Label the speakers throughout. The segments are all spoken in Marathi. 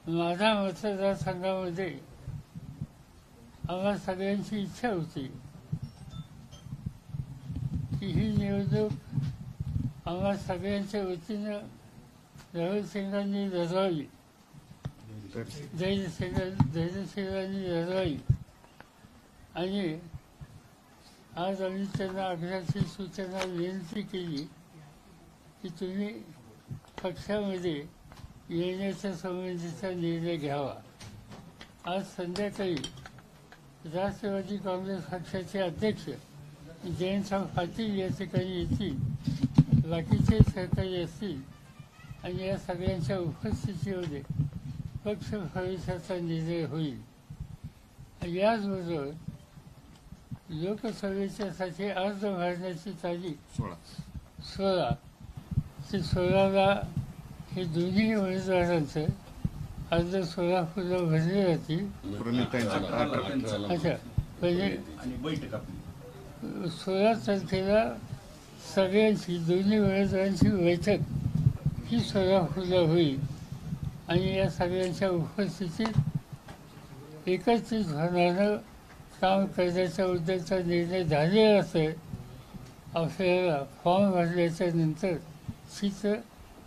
Speaker 1: माझ्या मतदारसंघामध्ये आम्हा सगळ्यांची इच्छा होती की ही निवडणूक आम्हा सगळ्यांच्या वतीनं राहुल सिंगांनी लढवावी, धैर्यसिंगांनी लढवावी. आणि आज आम्ही त्यांना आग्रहाची सूचना विनंती केली की तुम्ही पक्षामध्ये येण्याच्या संबंधीचा निर्णय घ्यावा. आज संध्याकाळी राष्ट्रवादी काँग्रेस पक्षाचे अध्यक्ष जयंतराव पाटील या ठिकाणी येतील, बाकीचे सहकारी असतील आणि या सगळ्यांच्या उपस्थितीमध्ये पक्ष प्रवेशाचा निर्णय होईल. याचबरोबर लोकसभेच्यासाठी अर्ज भरण्याची तारीख 16 ते 16ला हे दोन्ही उमेदवारांचं अर्ज सोलापूरला भरले जातील. अच्छा, म्हणजे 16 तारखेला सगळ्यांची दोन्ही उमेदवारांची बैठक ही सोलापूरला होईल आणि या सगळ्यांच्या उपस्थितीत एकत्रित होणारं काम करण्याच्या उद्देशाचा निर्णय झालेला असेल. आपल्याला फॉर्म भरल्याच्या नंतर चित्र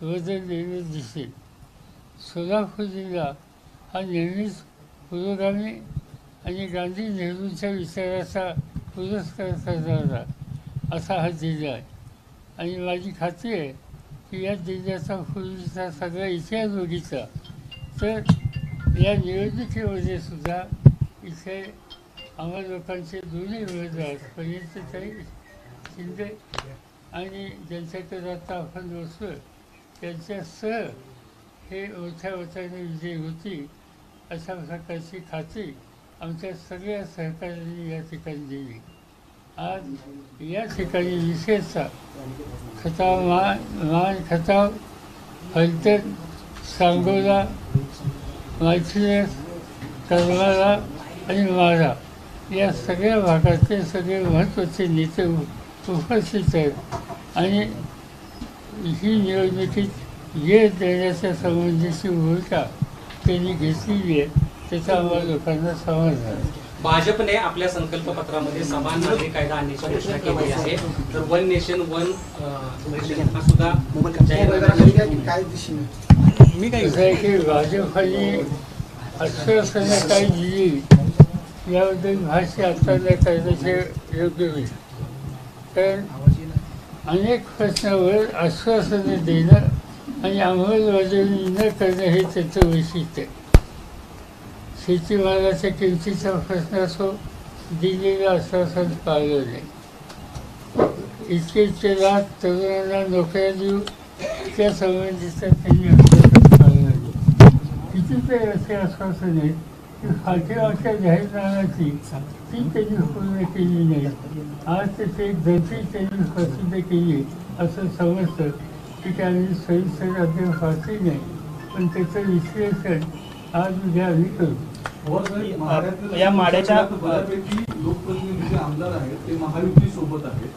Speaker 1: बदललेलं दिसेल. सोलापूर जिल्हा हा नेहमीच पुरोगामी आणि गांधी नेहरूंच्या विचाराचा पुरस्कार करणारा असा हा जिल्हा आहे. आणि माझी खात्री आहे की या जिल्ह्याचा पूर्वीचा सगळा इतिहास बघितला तर या निवडणुकीमध्ये सुद्धा इथे आम्हा लोकांचे दोन्ही उमेदवार पंडितताई शिंदे आणि ज्यांच्याकडे आता आपण बसलो त्यांच्यासह हे मोठ्या मताने विजयी होती अशा प्रकारची खात्री आमच्या सगळ्या सहकाऱ्यांनी या ठिकाणी दिली. आज या ठिकाणी विशेषतः खटाव मान खटाव फलटण सांगोला माळशिरस करमाळा आणि माढा या सगळ्या भागातले सगळे महत्त्वाचे नेते उपस्थित आहेत आणि ही निवडणुकीत यश देण्याच्या संबंधीची भूमिका त्यांनी घेतलेली आहे. त्याचा आम्हाला लोकांना समाधान आहे.
Speaker 2: भाजपने आपल्या संकल्पपत्रामध्ये समान नागरी कायदा आणण्याची घोषणा केली आहे. तर वन नेशन वन हा सुद्धा
Speaker 1: मी काय की भाजपने आश्वासनं काय दिली याबद्दल भाष्य आता न करण्याचे योग्य होईल. कारण अनेक प्रश्नावर आश्वासनं देणं आणि अंमलबजावणी न करणं हे त्याचं वैशिष्ट्य आहे. शेतीमालाच्या किमतीचा प्रश्न असो, दिलेलं आश्वासन पाळलं नाही. इतके लाख तरुणांना नोकऱ्या देऊ त्या संबंधीचं त्यांनी आश्वासन पाळलं नाही. कितीतरी असे आश्वासन आहेत की फाटेवाच्या जाहीरनाम्याची ती त्यांनी पूर्ण केली नाही. आज त्याची एक धरती त्यांनी प्रसिद्ध केली असं समजतं की त्यांनी सविस्तर अद्याप वाचली नाही, पण त्याचं विश्लेषण आज उद्या आम्ही करू.
Speaker 3: या माड्याच्या
Speaker 4: लोकप्रतिनिधी जे आमदार आहेत ते महायुती सोबत आहेत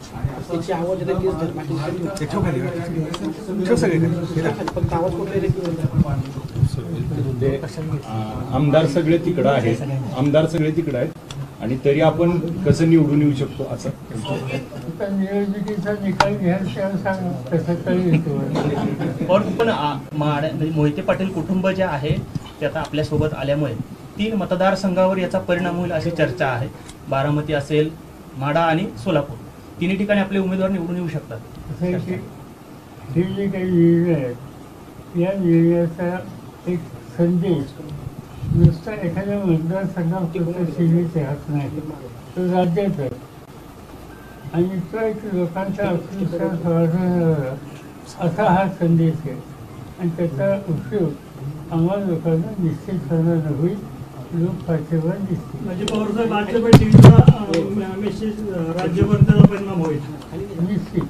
Speaker 5: आमदार सगळे तिकडं आहेत आणि तरी आपण कसं निवडून येऊ शकतो असं
Speaker 1: निवडणुकीचा निकाल घ्यायला सांगा कसं काही
Speaker 3: पण मोहिते पाटील कुटुंब जे आहे ते आता आपल्यासोबत आल्यामुळे 3 मतदारसंघावर याचा परिणाम होईल अशी चर्चा आहे. बारामती असेल, माढा आणि सोलापूर तिन्ही ठिकाणी आपले उमेदवार निवडून येऊ शकतात.
Speaker 1: हे जे काही निर्णय आहेत या निर्णयाचा एक संदेश नुसता एखाद्या मतदारसंघापुरता सीमित राहत नाही, तो राज्यात आहे आणि तो एक लोकांचा आत्मविश्वास वाढवणारा असा हा संदेश आहे आणि त्याचा उपयोग आम्हा लोकांना निश्चितपणानं होईल. लोक पाठिंबा दिसतील.
Speaker 6: म्हणजे पवारसाहेब आजच्या बैठकीचा मेसेज राज्यभर त्याचा परिणाम होईल
Speaker 1: निश्चित.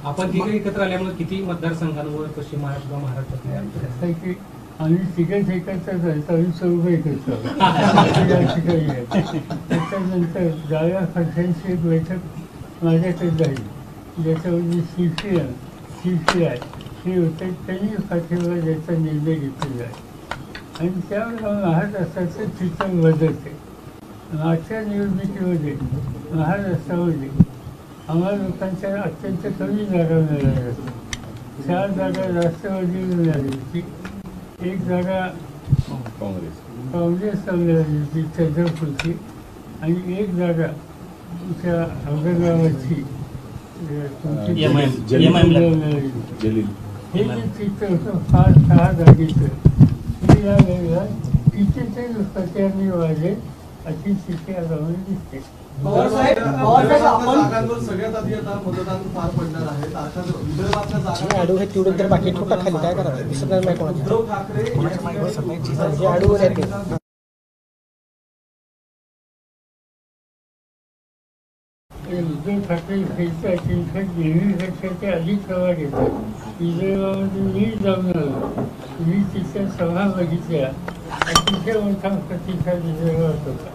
Speaker 2: आपण तिघे एकत्र आल्यामुळे किती मतदारसंघांवर पश्चिम महाराष्ट्र महाराष्ट्रात
Speaker 1: की आम्ही तिघच एकत्र जायचं, आम्ही चौघ एकत्र या ठिकाणी आहे. त्याच्यानंतर डाव्या पक्षांची एक बैठक माझ्याकडे झाली ज्याच्यामध्ये CPI हे होते. त्यांनी पाठिंबा द्यायचा निर्णय घेतलेला आहे. आणि त्यामुळे महाराष्ट्राचं चित्र बदलते. मागच्या निवडणुकीमध्ये महाराष्ट्रामध्ये आम्हाला लोकांच्या अत्यंत कमी जागा मिळाल्या होत्या. 4 जागा राष्ट्रवादीला मिळाली होती, 1 जागा काँग्रेसला मिळाली होती चंद्रपूरची, आणि 1 जागा तुमच्या औरंगाबादची मिळाली. हे जे चित्र होतं फार 6 जागेचं, हे या वेळेला कितीतरी पत्यांनी वाढले अशी स्थिती आता दिसते.
Speaker 4: जागांवर सगळ्यात आधी आता मतदान पार पडणार आहे. विदर्भातल्या जागा
Speaker 7: आडू हे तेवढं तर बाकी ठोका खाली काय करायचं दिसत नाही कोणाचं.
Speaker 4: उद्धव ठाकरे
Speaker 7: जे आडूवर येते
Speaker 1: उद्धव ठाकरे फिरतात तिथं नेहमीपेक्षा ते अधिक प्रवाह घेतात. विदर्भामध्ये मी जाऊन आलो, मी तिथल्या सभा बघितल्या, अतिशय मोठा प्रतिसाद विदर्भात होता,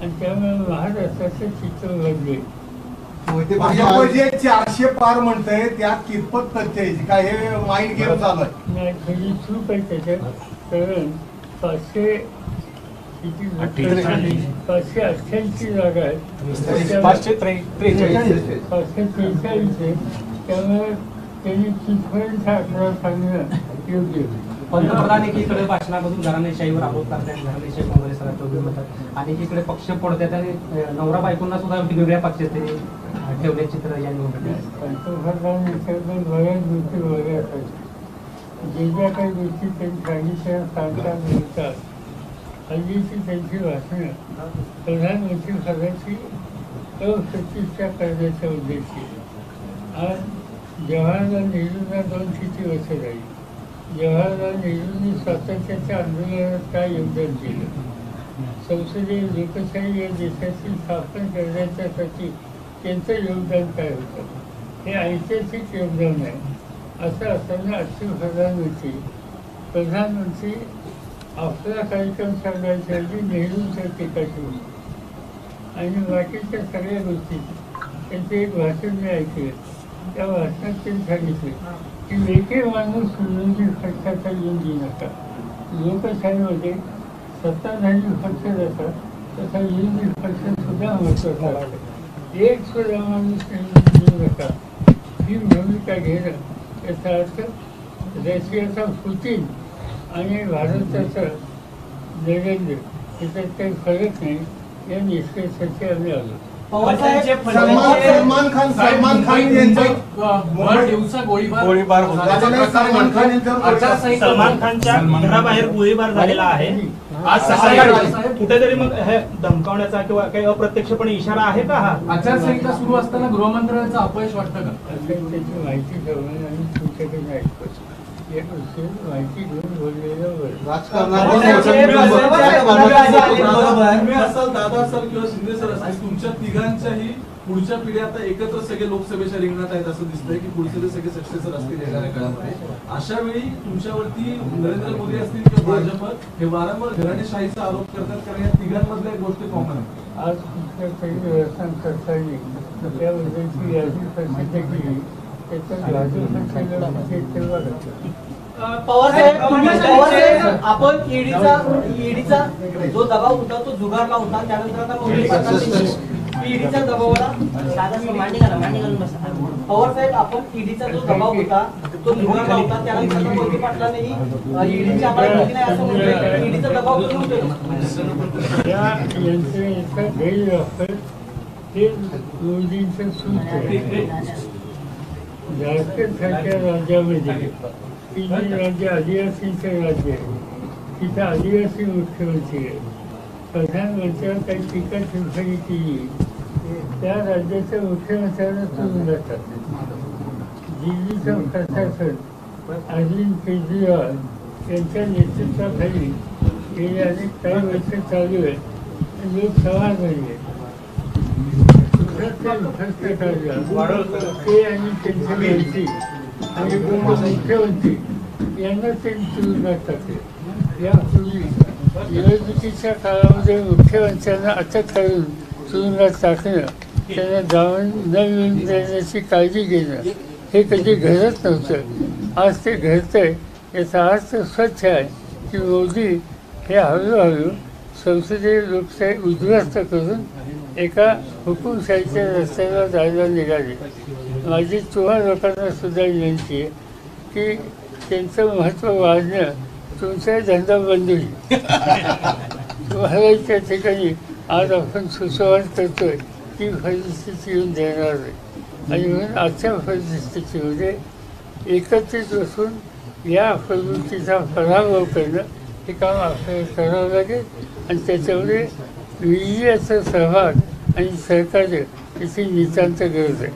Speaker 1: आणि त्यामुळे महाराष्ट्राचं चित्र बदले.
Speaker 8: भाजप जे 400 पार म्हणतंय त्यात कितपत तथ्य आहे? काय हे माइंड गेम चालू आहे?
Speaker 1: नाही, थोडी चूक आहे त्याच्यात, कारण 588 जागा आहेत, 543 आहे. त्यामुळे त्यांनी तिथपर्यंत आकडा सांगणं योग्य.
Speaker 2: पंतप्रधान एकीकडे भाषणामधून घराणेशाहीवर आरोप करतात, घराणेशाही काँग्रेस राष्ट्रवादी म्हणतात, आणि एकीकडे पक्ष फोडतात आणि नवरा बायकोंना सुद्धा वेगवेगळ्या पक्षाचे ठेवले चित्र या निवडणुकीत.
Speaker 1: पंतप्रधान याच्याबद्दल बऱ्याच गोष्टी वेगळ्या असतात. जे ज्या काही गोष्टी त्यांनी सांगितल्या सांगतात बोलतात, हल्लीची त्यांची भाषणं प्रधानमंत्री पदाची अप्रतिष्ठा करण्याच्या उद्देशी. आज जवाहरलाल नेहरूंना 2 किती वर्ष झाली. जवाहरलाल नेहरूंनी स्वातंत्र्याच्या आंदोलनात काय योगदान केलं, संसदीय लोकशाही या देशाची स्थापना करण्याच्यासाठी त्यांचं योगदान काय होतं, हे ऐतिहासिक योगदान आहे. असं असताना आजचे प्रधानमंत्री आपला कार्यक्रम सांगायच्याऐवजी नेहरूंच्या टीका केली, आणि बाकीच्या सगळ्या गोष्टी त्यांचं एक भाषण मी ऐकलं. त्या भाषणात त्यांनी सांगितलं की एके माणूस विरोधी पक्षाचा येऊन देऊ नका. लोकशाहीमध्ये सत्ताधारी पक्ष जसा तसा विरोधी पक्ष सुद्धा महत्त्वाचा आहे. एक सुद्धा माणूस निवडून देऊ नका ही भूमिका घेणं, याचा अर्थ रशियाचा पुतीन आणि भारताचा नरेंद्र याच्यात काही फरक नाही, या निष्कर्षाचे आम्ही आलो.
Speaker 8: सलमान खान
Speaker 3: सलमान खानच्या घराबाहेर गोळीबार झालेला आहे. आज सकाळी कुठेतरी मग हे धमकावण्याचा किंवा काही अप्रत्यक्षपणे इशारा आहे का? हा
Speaker 4: आचारसंहिता सुरू असताना गृहमंत्र्यांचं अपयश वाटतं का?
Speaker 1: त्याची माहिती ठेवणं आणि तुमच्याकडे ऐकतो या गोष्टी माहिती घेऊन बोललेलं
Speaker 4: तुम्ही असाल, दादा असाल किंवा शिंदे सर असाल, तुमच्या तिघांच्याही पुढच्या पिढ्या आता एकत्र सगळे लोकसभेच्या रिंगणात आहेत असं दिसतंय की पुढचे ते सगळे सक्सेसर असतील येणाऱ्या काळामध्ये. अशा वेळी तुमच्यावरती नरेंद्र मोदी असतील किंवा भाजप हे वारंवार घराणेशाहीचा आरोप करतात, कारण या तिघांमधल्या एक गोष्ट कॉमन आहे.
Speaker 1: आज तुमच्या काही व्यवस्थान करताना त्याबद्दलची यादी प्रसिद्ध केली, त्याच्यात
Speaker 7: पवार साहेब, आपण ईडीचा जो दबाव होता तो जुगारला होता. त्यानंतर आता ईडीच्या दबावाला पवार साहेब, आपण ईडीचा जो दबाव होता तो जुगारला होता. त्यानंतर मोदी पाटलांनी ईडीची आम्हाला माहिती नाही असं म्हटलं, ईडीचा दबाव करून होतो.
Speaker 1: या यंत्रणेचा गैरवापर हे मोदींचं सूत्र आहे. झारखंडसारख्या राज्यामध्ये की जे राज्य आदिवासींचं राज्य आहे, तिथं आदिवासी मुख्यमंत्री आहे. प्रधानमंत्र्यांनी काही टीका टिप्पणी केली, त्या राज्याच्या मुख्यमंत्र्यांना चुकून जातात. दिल्लीचं प्रशासन अरविंद केजरीवाल यांच्या नेतृत्वाखाली गेले अनेक काही वर्ष चालू आहे. लोक समाधानी आहेत. ते आणि त्यांचे मंत्री आणि मुख्यमंत्री यांना ते तुरुंगात टाकले. यापूर्वी निवडणुकीच्या काळामध्ये मुख्यमंत्र्यांना अटक करून तुरुंगात टाकणं, त्यांना जाऊन न येऊन देण्याची काळजी घेणं हे कधी घडत नव्हतं. आज ते घडतंय. याचा अर्थ स्वच्छ आहे की मोदी हे हळूहळू संसदीय लोकशाही उद्ध्वस्त करून एका हुकुमशाहीच्या रस्त्याला जायला निघाले. माझी चव्हाण लोकांना सुद्धा विनंती आहे की त्यांचं महत्त्व वाढणं तुमचा धंदा बंद होईल. तुम्हालाही त्या ठिकाणी आज आपण सुसंवाद करतोय ती परिस्थिती येऊन देणार नाही. आणि म्हणून आजच्या परिस्थितीमध्ये एकत्रित बसून या प्रवृत्तीचा पराभव करणं हे काम आपल्याला करावं लागेल. आणि त्याच्यामध्ये मीडियाचा सहभाग आणि सहकार्य याची नितांत गरज आहे.